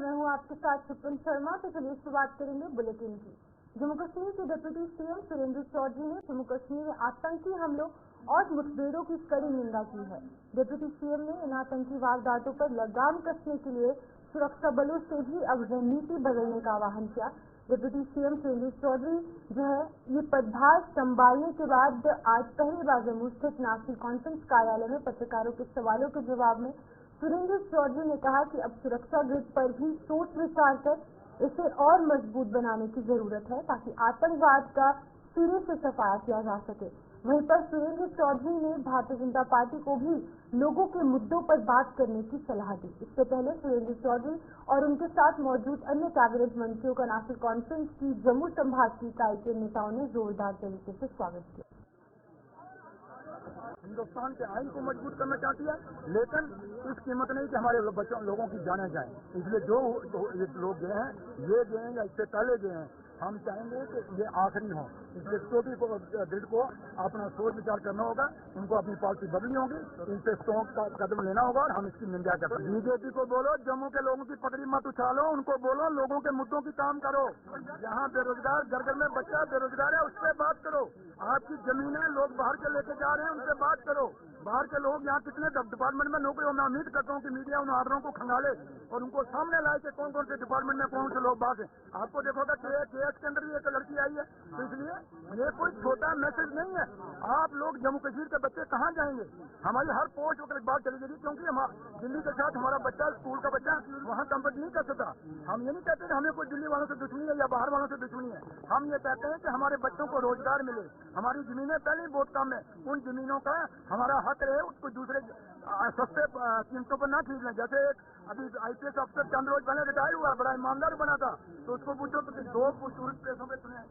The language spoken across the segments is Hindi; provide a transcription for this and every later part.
मैं हूं आपके साथ सुप्रीम शर्मा। तो चलिए शुरुआत करेंगे बुलेटिन की। जम्मू कश्मीर के डिप्टी सीएम सुरेंद्र चौधरी ने जम्मू कश्मीर में आतंकी हमलों और मुठभेड़ों की कड़ी निंदा की है। डिप्टी सीएम ने इन आतंकी वारदातों पर लगाम कसने के लिए सुरक्षा बलों से भी अब रणनीति बदलने का आह्वान किया। डिप्टी सीएम सुरेंद्र चौधरी जो है ये पदभार संभालने के बाद आज पहली बार जम्मू स्थित नेशनल कॉन्फ्रेंस कार्यालय में पत्रकारों के सवालों के जवाब में सुरेंद्र चौधरी ने कहा कि अब सुरक्षा ग्रिड पर भी सोच विचार कर इसे और मजबूत बनाने की जरूरत है ताकि आतंकवाद का सिरे से सफाया किया जा सके। वहीं पर सुरेंद्र चौधरी ने भारतीय जनता पार्टी को भी लोगों के मुद्दों पर बात करने की सलाह दी। इससे पहले सुरेंद्र चौधरी और उनके साथ मौजूद अन्य कैबिनेट मंत्रियों का नेशनल कॉन्फ्रेंस की जम्मू संभाग की इकाई के नेताओं ने जोरदार तरीके से स्वागत किया। हिंदुस्तान के आइन को मजबूत करना चाहती है, लेकिन इस कीमत नहीं कि हमारे लोगों की जाने जाएं। इसलिए जो लोग गए हैं, ये गए हैं या इससे पहले गए हैं, हम चाहेंगे कि ये आखिरी हो। इसलिए चौधरी को ग्रिड को अपना सोच विचार करना होगा, उनको अपनी पॉलिसी बदलनी होगी, इन पे स्ट्रॉन्ग का कदम लेना होगा और हम इसकी निंदा करते हैं। बीजेपी को बोलो जम्मू के लोगों की पकड़ी मत उछालो, उनको बोलो लोगों के मुद्दों की काम करो। यहाँ बेरोजगार घर घर में बच्चा बेरोजगार है, उससे बात करो। आपकी जमीनें लोग बाहर के लेके जा रहे हैं, उनसे बात करो। बाहर के लोग यहाँ कितने डिपार्टमेंट में नौकरी हो, मैं उम्मीद करता हूँ कि मीडिया उन ऑर्डरों को खंगाले और उनको सामने लाए कि कौन कौन से डिपार्टमेंट में कौन से लोग बात है। आपको देखोगा केएस के अंदर भी एक लड़की आई है, तो इसलिए ये कोई छोटा मैसेज नहीं है। आप लोग जम्मू कश्मीर के बच्चे कहाँ जाएंगे? हमारी हर पोस्ट पर बात चली गई, क्योंकि हम दिल्ली के साथ हमारा बच्चा स्कूल का बच्चा वहाँ कंपीट नहीं कर सकता। हम ये नहीं कहते कि हमें कोई दिल्ली वालों से दुश्मनी है या बाहर वालों से दुश्मनी है। हम ये कहते हैं कि हमारे बच्चों को रोजगार मिले। हमारी जमीनें पहले ही बहुत कम है, उन जमीनों का हमारा हक रहे, उसको दूसरे सस्ते कीमतों पर ना खरीद लें। जैसे एक अभी आईपीएस अफसर चंद रोज पहले रिटायर हुआ, बड़ा ईमानदार बना था, तो उसको पूछो तो 2 टूरिस्ट प्लेसों पे सुने।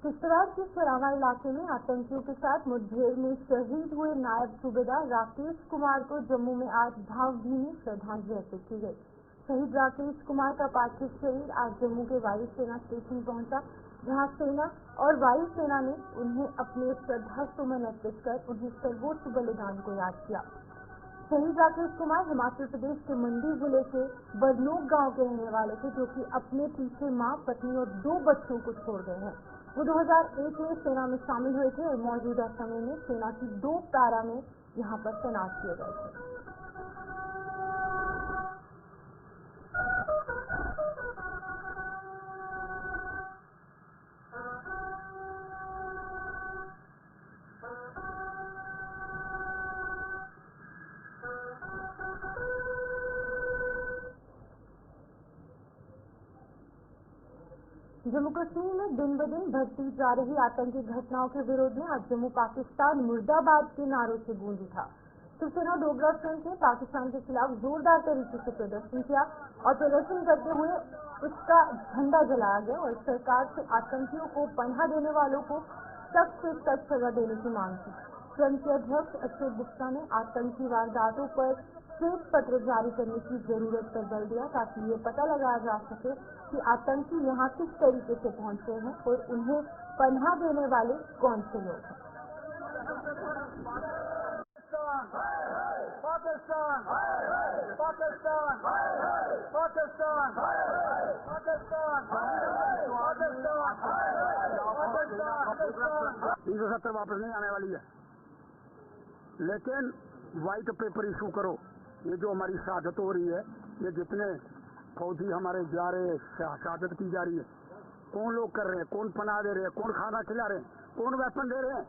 किश्तवाड़ के सरावा इलाके में आतंकियों के साथ मुठभेड़ में शहीद हुए नायब सूबेदार राकेश कुमार को जम्मू में आज भावभीनी श्रद्धांजलि अर्पित की गई। शहीद राकेश कुमार का पार्थिव शरीर आज जम्मू के वायु सेना स्टेशन पहुंचा, जहां सेना और वायु सेना ने उन्हें अपने श्रद्धा सुमन अर्पित कर उन्हें सर्वोच्च बलिदान को याद किया। शहीद राकेश कुमार हिमाचल प्रदेश के मंडी जिले के बरनोक गांव के रहने वाले थे, जो कि अपने पीछे मां, पत्नी और 2 बच्चों को छोड़ गए हैं। वो 2001 में सेना में शामिल हुए थे और मौजूदा समय में सेना की 2 पैरा में यहाँ पर तैनात किए गए थे। जम्मू कश्मीर में दिन ब दिन बढ़ती जा रही आतंकी घटनाओं के विरोध में आज जम्मू पाकिस्तान मुर्दाबाद के नारों से गूंज उठा। शिवसेना डोगरा फ्रंट ने पाकिस्तान के खिलाफ जोरदार तरीके से प्रदर्शन किया और प्रदर्शन करते हुए उसका झंडा जलाया गया और सरकार से आतंकियों को पनाह देने वालों को सख्त से सख्त सजा देने की मांग की। फ्रंट के अध्यक्ष अशोक गुप्ता ने आतंकी वारदातों पर श्वेत पत्र जारी करने की जरूरत पर बल दिया ताकि ये पता लगाया जा सके कि आतंकी यहाँ किस तरीके से पहुंचे हैं और उन्हें पनाह देने वाले कौन से लोग हैं। पाकिस्तान पाकिस्तान पाकिस्तान पाकिस्तान 370 वापस नहीं आने वाली है, लेकिन व्हाइट पेपर इशू करो। ये जो हमारी शहादत हो रही है, ये जितने फौजी हमारे जा रहे हैं, शहादत की जा रही है, कौन लोग कर रहे हैं, कौन पनाह दे रहे हैं, कौन खाना खिला रहे हैं, कौन वेपन दे रहे हैं,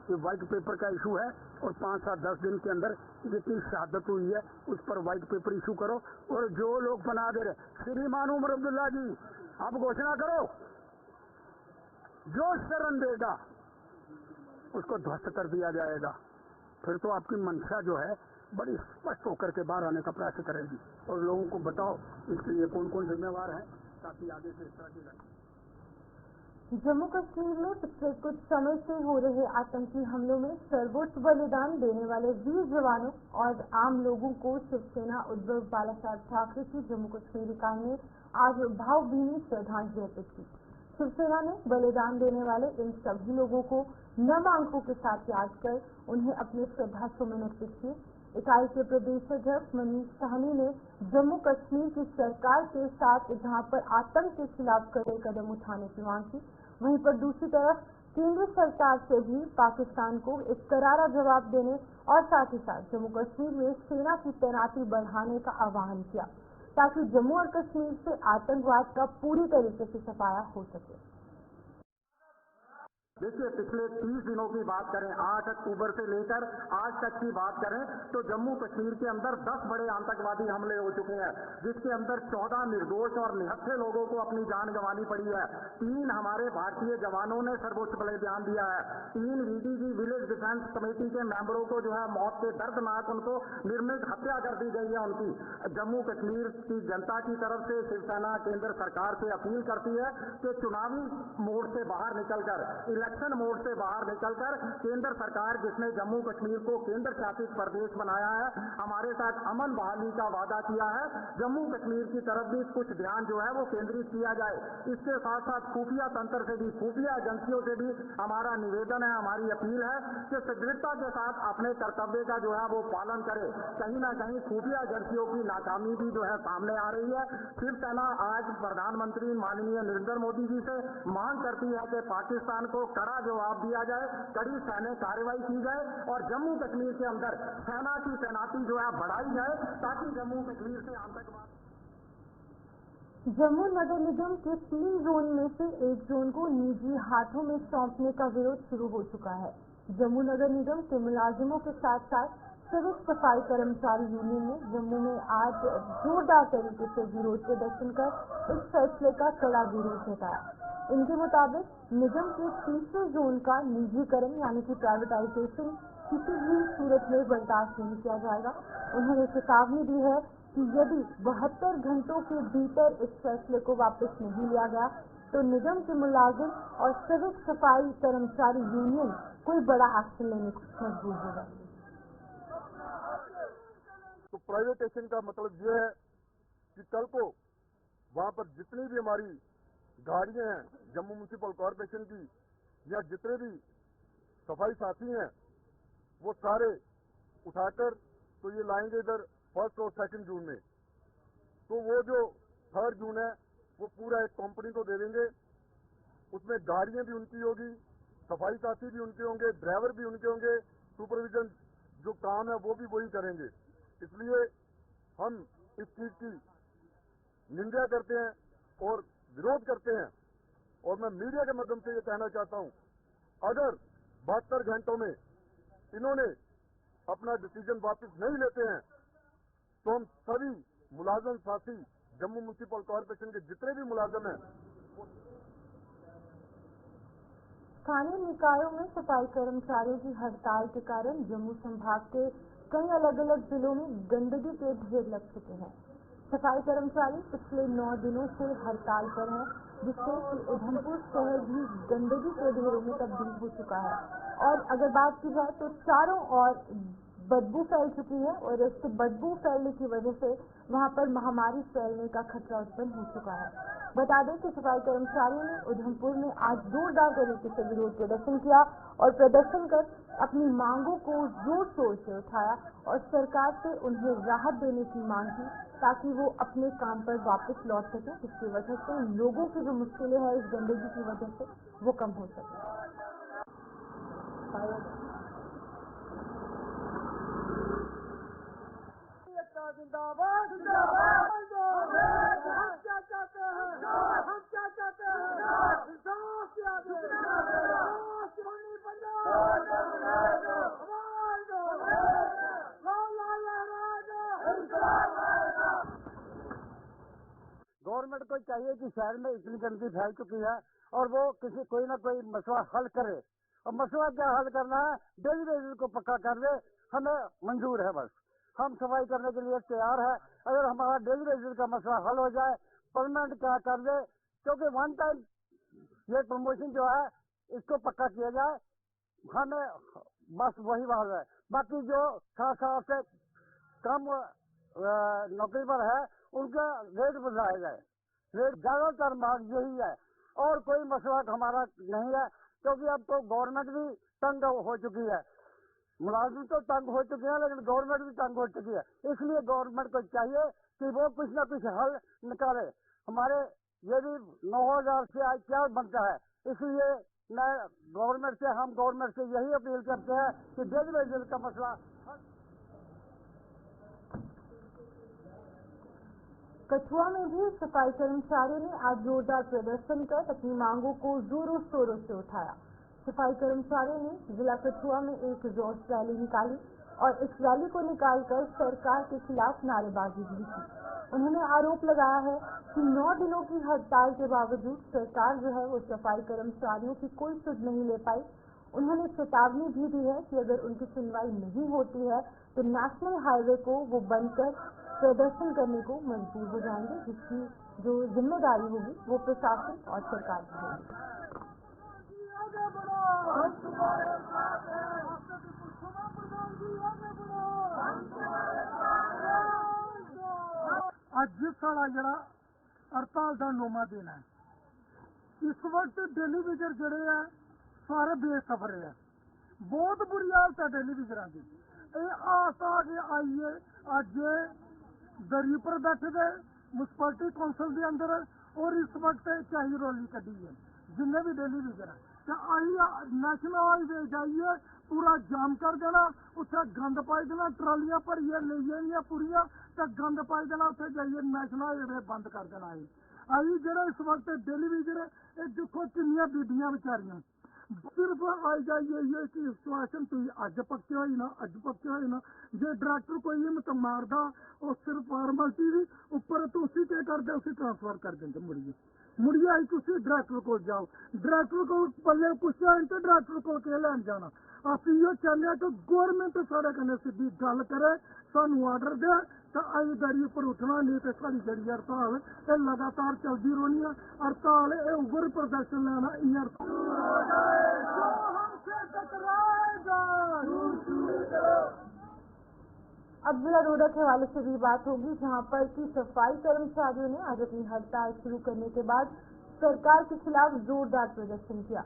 ये व्हाइट पेपर का इशू है। और 5-7-10 दिन के अंदर जितनी शहादत हुई है उस पर व्हाइट पेपर इशू करो। और जो लोग पनाह दे रहे, श्रीमान उमर अब्दुल्ला जी, आप घोषणा करो, जो शरण देगा उसको ध्वस्त कर दिया जाएगा। फिर तो आपकी मंशा जो है बड़ी स्पष्ट होकर के बाहर आने का प्रयास करेगी और लोगों को बताओ इसके लिए कौन कौन जिम्मेवार है, ताकि आगे से इस तरह की। जम्मू कश्मीर में पिछले कुछ समय से हो रहे आतंकी हमलों में सर्वोच्च बलिदान देने वाले वीर जवानों और आम लोगों को शिवसेना उद्धव बालासाहेब ठाकरे की जम्मू कश्मीर इकाई ने आज भावभीनी श्रद्धांजलि अर्पित की। शिवसेना ने बलिदान देने वाले इन सभी लोगों को नम आंखों के साथ याद कर उन्हें अपने श्रद्धा सुमन अर्पित किए। इकाई के प्रदेश अध्यक्ष मनीष साहनी ने जम्मू कश्मीर की सरकार के साथ जहां पर आतंक के खिलाफ कड़े कदम उठाने की मांग की, वहीं पर दूसरी तरफ केंद्र सरकार से भी पाकिस्तान को एक करारा जवाब देने और साथ ही साथ जम्मू कश्मीर में सेना की तैनाती बढ़ाने का आह्वान किया, ताकि जम्मू और कश्मीर से आतंकवाद का पूरी तरीके से सफाया हो सके। देखिए, पिछले 30 दिनों की बात करें, 8 अक्टूबर से लेकर आज तक की बात करें तो जम्मू कश्मीर के अंदर 10 बड़े आतंकवादी हमले हो चुके हैं, जिसके अंदर 14 निर्दोष और निहत्थे लोगों को अपनी जान गंवानी पड़ी है। 3 हमारे भारतीय जवानों ने सर्वोच्च बलिदान दिया है। 3 वीडीजी विलेज डिफेंस कमेटी के मेंबरों को जो है मौत के दर्दनाक उनको निर्मित हत्या कर दी गई है उनकी। जम्मू कश्मीर की जनता की तरफ से शिवसेना केंद्र सरकार से अपील करती है कि चुनावी मोड से बाहर निकलकर, इलेक्शन मोड से बाहर निकलकर केंद्र सरकार जिसने जम्मू कश्मीर को केंद्र शासित प्रदेश बनाया है, हमारे साथ अमन बहाली का वादा किया है, जम्मू कश्मीर की तरफ भी कुछ ध्यान जो है वो केंद्रित किया जाए। इसके साथ साथ खुफिया तंत्र से भी, खुफिया एजेंसियों से भी हमारा निवेदन है, हमारी अपील है कि सुदृढ़ता के साथ अपने कर्तव्य का जो है वो पालन करे। कहीं ना कहीं खुफिया एजेंसियों की नाकामी भी जो है सामने आ रही है। शिवसेना आज प्रधानमंत्री माननीय नरेंद्र मोदी जी से मांग करती है कि पाकिस्तान को कड़ा जवाब दिया जाए, कड़ी सैन्य कार्रवाई की जाए और जम्मू कश्मीर के अंदर सेना की तैनाती जो है बढ़ाई जाए, ताकि जम्मू कश्मीर से आतंकवाद। जम्मू नगर निगम के 3 जोन में से 1 जोन को निजी हाथों में सौंपने का विरोध शुरू हो चुका है। जम्मू नगर निगम के मुलाजिमों के साथ साथ सिविक सफाई कर्मचारी यूनियन ने जम्मू में आज जोरदार तरीके से विरोध प्रदर्शन कर इस फैसले का कड़ा विरोध जताया। इनके मुताबिक निगम के तीसरे जोन का निजीकरण यानी कि प्राइवेटाइजेशन किसी भी सूरत में बर्दाश्त नहीं किया जाएगा। उन्होंने चेतावनी दी है कि यदि 72 घंटों के भीतर इस फैसले को वापस नहीं लिया गया तो निगम के मुलाजिम और सिविक सफाई कर्मचारी यूनियन कोई बड़ा एक्शन लेने को मजबूर होगा। तो प्राइवेटेशन का मतलब ये है कि कल को वहां पर जितनी भी हमारी गाड़ियां हैं जम्मू म्यूनिसिपल कॉरपोरेशन की या जितने भी सफाई साथी हैं वो सारे उठाकर तो ये लाएंगे इधर 1 और 2 जून में। तो वो जो 3 जून है वो पूरा एक कंपनी को दे देंगे, उसमें गाड़ियां भी उनकी होगी, सफाई साथी भी उनके होंगे, ड्राइवर भी उनके होंगे, सुपरविजन जो काम है वो भी वही करेंगे। इसलिए हम इस चीज की निंदा करते हैं और विरोध करते हैं। और मैं मीडिया के माध्यम से ये कहना चाहता हूं, अगर 72 घंटों में इन्होंने अपना डिसीजन वापस नहीं लेते हैं तो हम सभी मुलाजिम साथी जम्मू म्यूनिसिपल कॉरपोरेशन के जितने भी मुलाजिम हैं। स्थानीय निकायों में सफाई कर्मचारियों की हड़ताल के कारण जम्मू संभाग के कई अलग अलग जिलों में गंदगी के ढेर लग चुके हैं। सफाई कर्मचारी पिछले 9 दिनों से हड़ताल पर हैं, जिससे कि उधमपुर शहर भी गंदगी के ढेरों में तब्दील हो चुका है। और अगर बात की जाए तो चारों ओर बदबू फैल चुकी है और इस बदबू फैलने की वजह से वहां पर महामारी फैलने का खतरा उत्पन्न हो चुका है। बता दें कि सफाई कर्मचारियों ने उधमपुर में आज जोरदार तरीके से विरोध प्रदर्शन किया और प्रदर्शन कर अपनी मांगों को जोर शोर से उठाया और सरकार से उन्हें राहत देने की मांग की, ताकि वो अपने काम पर वापस लौट सके, जिसकी वजह से लोगों की जो मुश्किलें हैं इस गंदगी की वजह से वो कम हो सके। जिंदाबाद जिंदाबाद। हम क्या चाहते हैं, हम क्या चाहते हैं, इंसाफ क्या दे, सोनी पंजाब गवर्नमेंट को चाहिए कि शहर में इतनी गंदगी फैल चुकी है और वो किसी कोई ना कोई मसला हल करे। और मसला क्या हल करना है, डेली बेसिस को पक्का कर दे, हमें मंजूर है। बस हम सफाई करने के लिए तैयार है। अगर हमारा डेली बेसिस का मसला हल हो जाए, परमानेंट क्या कर दे, क्योंकि वन टाइम ये प्रमोशन जो है इसको पक्का किया जाए, हमें बस वही बात है। बाकी जो 7 साल से कम नौकरी पर है उनका रेट बढ़ाया जाए। रेट ज्यादातर मांग यही है और कोई मसला हमारा नहीं है, क्योंकि अब तो गवर्नमेंट भी तंग हो चुकी है। मुलाजिम तो तंग हो चुके हैं, लेकिन गवर्नमेंट भी तंग हो चुकी है। इसलिए गवर्नमेंट को चाहिए कि वो कुछ न कुछ हल निकाले। हमारे ये भी 9,000 से आज क्या बनता है, इसलिए मैं गवर्नमेंट से यही अपील करते हैं कि डेली वेजेस का मसला। कठुआ में भी सफाई कर्मचारियों ने आज जोरदार प्रदर्शन कर अपनी मांगों को जोरों शोरों से उठाया। सफाई कर्मचारियों ने जिला कठुआ में एक रोष रैली निकाली और इस रैली को निकालकर सरकार के खिलाफ नारेबाजी भी की। उन्होंने आरोप लगाया है कि 9 दिनों की हड़ताल के बावजूद सरकार जो है वो सफाई कर्मचारियों की कोई सुध नहीं ले पाई। उन्होंने चेतावनी भी दी है कि अगर उनकी सुनवाई नहीं होती है तो नेशनल हाईवे को वो बंद कर प्रदर्शन करने को मजबूर हो जाएंगे, जिसकी जो जिम्मेदारी होगी वो प्रशासन और सरकार की होगी। आज जिस साढ़ा जरा हड़ताल का नोमा देना है, इस वक्त टेलीविजन जड़े है सारे बेसफर है। बहुत बुरी हालत है टेलीविजन की। आस आगे आइए अज दरी पर बैठे गए म्यूनसिपैलिटी कौंसल के अंदर और इस वक्त चाही रैली कटी है जिन्हें भी टेलीविजन है आइए नेशनल हाईवे जाइए पूरा जाम कर देना, उत्थे गंद पाई देना, ट्रालियां भरिए ले पूरिया तो गंद पाई देना, उत्थे जाइए नेशनल हाईवे बंद कर देना। आई जो इस वक्त टेलीविजन देखो किनिया बीबियां बेचारियां सिर्फ आई जाइए ये कि सिचुएशन तुम अज पक्के हो ना, अज पक्के हो ना, जे डायरेक्टर कोई हिम्मत मारदा और सिर्फ फॉर्मलिटी भी उपर तो उसी क्या करते उसी ट्रांसफर कर देंगे मुड़िए आई तुम डायरेक्टर को जाओ, डायरेक्टर को पल्ले पुछया तो डायरेक्टर को क्या लैन जाना। असं ये चाहते हैं कि गौरमेंट साढ़े कन्नै सीधी गल करे, सानू आर्डर दे तो अं दरी उपर उठना, नहीं तो साड़ी जी हड़ताल ये लगातार चलती रौनी है। हड़ताल ये उग्र प्रदर्शन लेना अब जिला रोडा के हवाले से भी बात होगी, जहां पर की सफाई कर्मचारियों ने आज अपनी हड़ताल शुरू करने के बाद सरकार के खिलाफ जोरदार प्रदर्शन किया।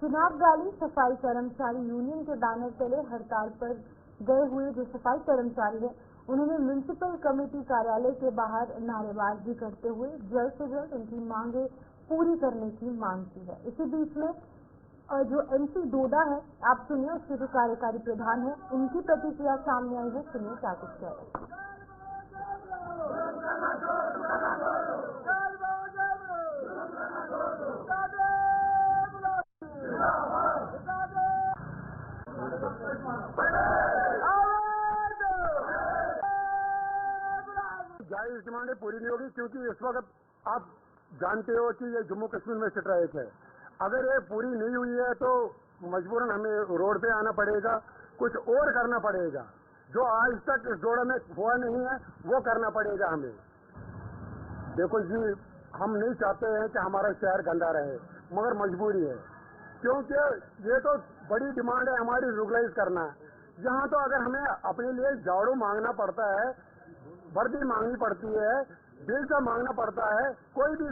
चुनाव रैली सफाई कर्मचारी यूनियन के बैनर तले हड़ताल पर गए हुए जो सफाई कर्मचारी है उन्होंने म्युनिसिपल कमेटी कार्यालय के बाहर नारेबाजी करते हुए जल्द से जल्द उनकी मांगे पूरी करने की मांग की है। इसी बीच में जो MC डोडा है, आप सुनिए उसके जो कार्यकारी प्रधान है, उनकी प्रतिक्रिया सामने आई है, सुनिए क्या कुछ कह रहे हैं। जायज डिमांडें पूरी नहीं होगी, क्योंकि इस वक्त आप जानते हो कि ये जम्मू कश्मीर में स्ट्राइक है। अगर ये पूरी नहीं हुई है तो मजबूरन हमें रोड पे आना पड़ेगा, कुछ और करना पड़ेगा जो आज तक इस जोड़ा में हुआ नहीं है वो करना पड़ेगा हमें। देखो जी, हम नहीं चाहते हैं कि हमारा शहर गंदा रहे, मगर मजबूरी है, क्योंकि ये तो बड़ी डिमांड है हमारी रेगुलाइज करना। यहाँ तो अगर हमें अपने लिए झाड़ू मांगना पड़ता है, वर्दी मांगनी पड़ती है, बिल का मांगना पड़ता है, कोई भी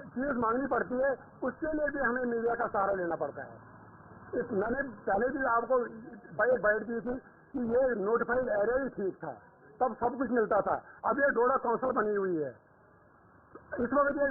चीज मांगनी पड़ती है, उसके लिए भी हमें मीडिया का सहारा लेना पड़ता है। मैंने पहले भी आपको बैठ दी थी कि ये नोटिफाइड एरिया ही ठीक था, तब सब कुछ मिलता था। अब ये डोडा काउंसिल बनी हुई है। इस वक्त ये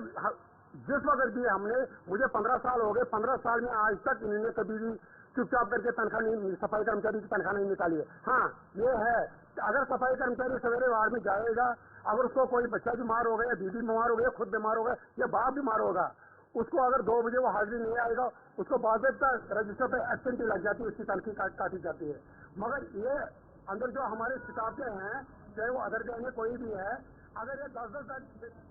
जिस वक्त भी हमने, मुझे 15 साल हो गए, 15 साल में आज तक इन्होंने कभी भी चुपचाप करके तनख्वाह नहीं, सफाई कर्मचारी की तनख्वाह नहीं निकाली है। हाँ, ये है कि अगर सफाई कर्मचारी सवेरे वार्ड में जाएगा, अगर उसको कोई बच्चा बीमार हो गया, बीबी बीमार हो गया, खुद बीमार हो गया या बाप बीमार होगा, उसको अगर 2 बजे वो हाजिरी नहीं आएगा, उसको बाकायदा रजिस्टर पे एब्सेंटी लग जाती है, उसकी तनख्वाह काटी जाती है। मगर ये अंदर जो हमारे सिताफे हैं, चाहे वो अदर में कोई भी है, अगर ये 10-10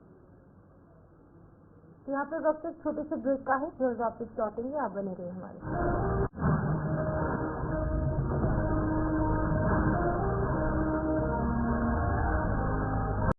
यहाँ पे वक्त एक छोटे से ब्रेक का है, जो वापस लौटेंगे, आप बने रहे हमारे।